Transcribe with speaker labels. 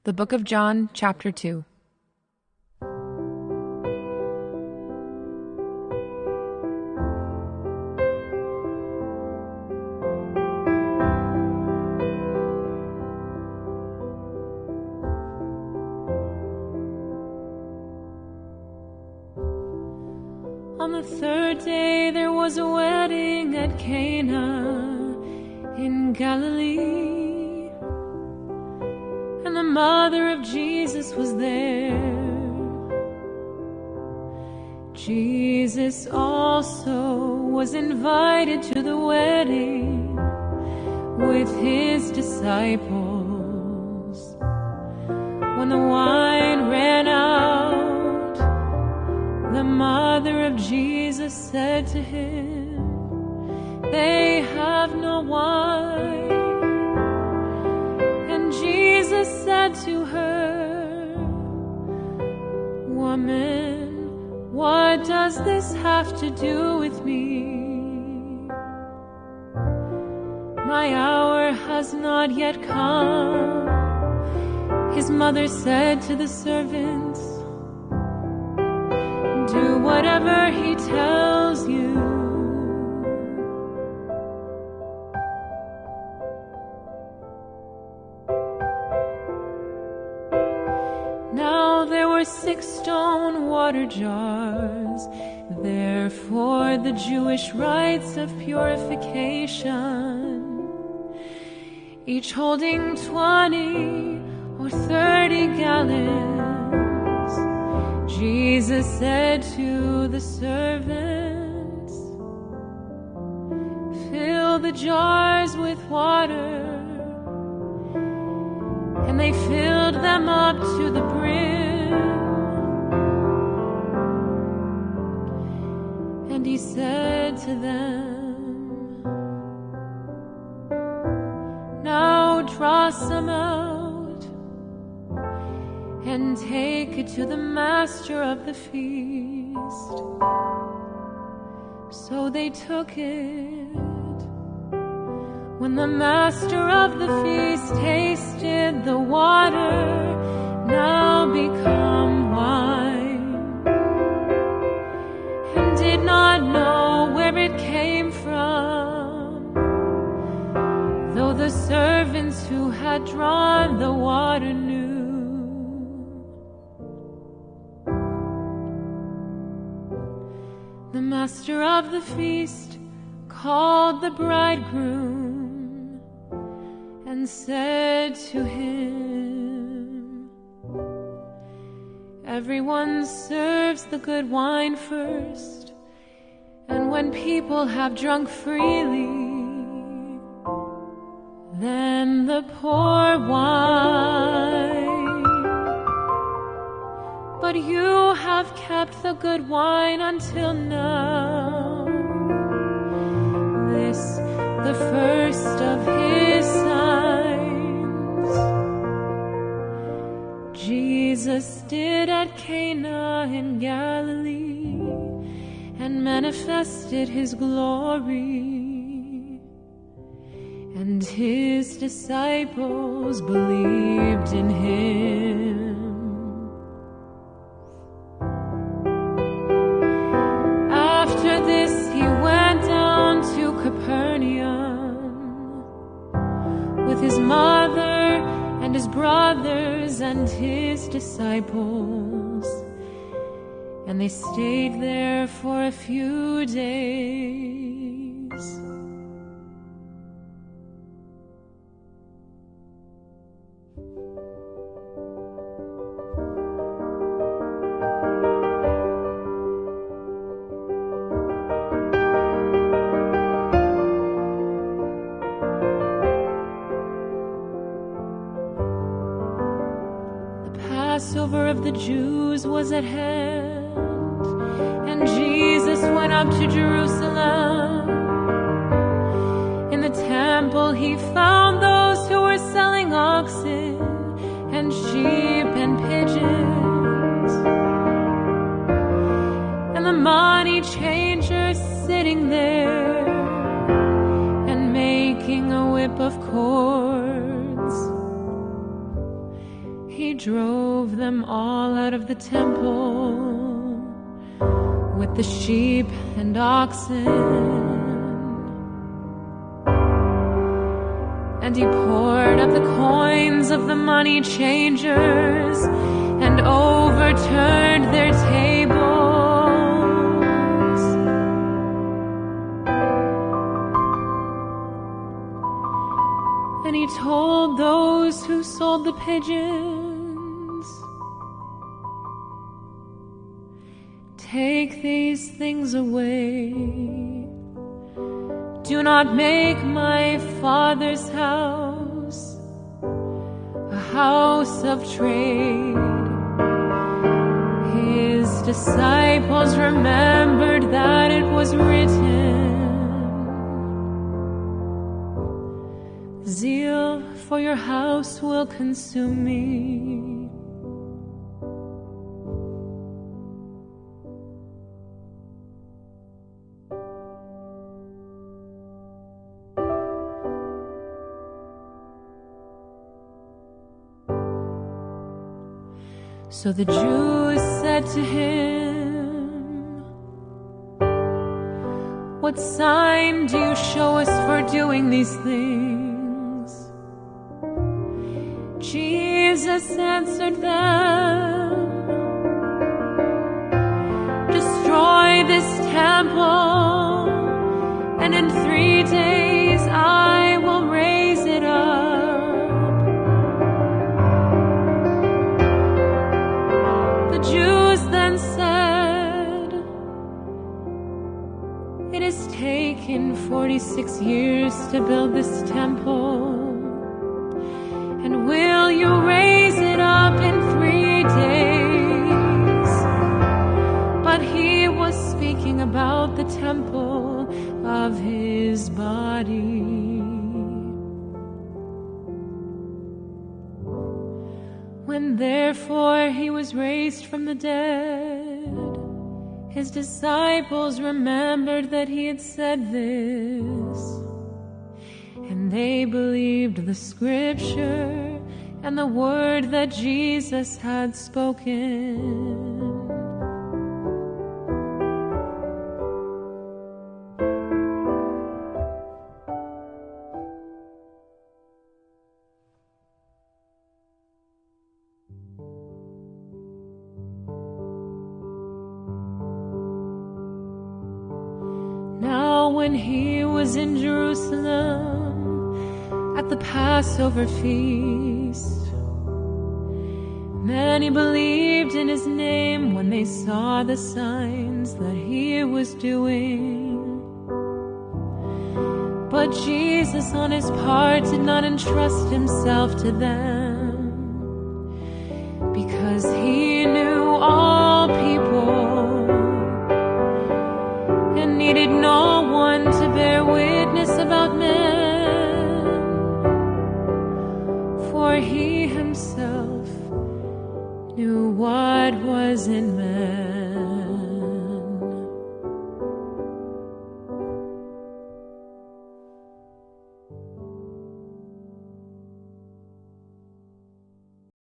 Speaker 1: The Book of John, Chapter 2.
Speaker 2: On the third day there was a wedding at Cana in Galilee, and the mother of Jesus was there. Jesus also was invited to the wedding with his disciples. When the wine ran out, the mother of Jesus said to him, "They have no wine." And Jesus said to her, "Woman, what does this have to do with me? My hour has not yet come." His mother said to the servants, "Do whatever he tells you." Now there were 6 stone water jars there for the Jewish rites of purification, each holding 20 or 30 gallons. Jesus said to the servants, "Fill the jars with water." And they filled them up to the brim. And he said to them, "Now draw some out and take it to the master of the feast." So they took it. When the master of the feast tasted the water, now become wine, and did not know where it came from, though the servants who had drawn the water knew. The master of the feast called the bridegroom and said to him, "Everyone serves the good wine first, and when people have drunk freely, then the poor wine. But you have kept the good wine until now." This, the first of his signs, Jesus did at Cana in Galilee, and manifested his glory, and his disciples believed in him. After this he went down to Capernaum with his mother and his brothers and his disciples, and they stayed there for a few days. Passover of the Jews was at hand, and Jesus went up to Jerusalem. In the temple he found those who were selling oxen and sheep and pigeons, and the money changers sitting there and making a whip of cords. drove them all out of the temple with the sheep and oxen. And he poured out the coins of the money changers and overturned their tables. And he told those who sold the pigeons, "Take these things away. Do not make my Father's house a house of trade." His disciples remembered that it was written, "Zeal for your house will consume me." So the Jews said to him, "What sign do you show us for doing these things?" Jesus answered them, "Destroy this temple, and in 3 days I will raise it up." Jews then said, "It has taken 46 years to build this temple, and will you raise it up in 3 days?" But he was speaking about the temple of his body. When therefore he was raised from the dead, his disciples remembered that he had said this, and they believed the scripture and the word that Jesus had spoken. When he was in Jerusalem at the Passover feast, many believed in his name when they saw the signs that he was doing. But Jesus on his part did not entrust himself to them, because he knew all people and needed no one to bear witness about men, for he himself knew what was in man.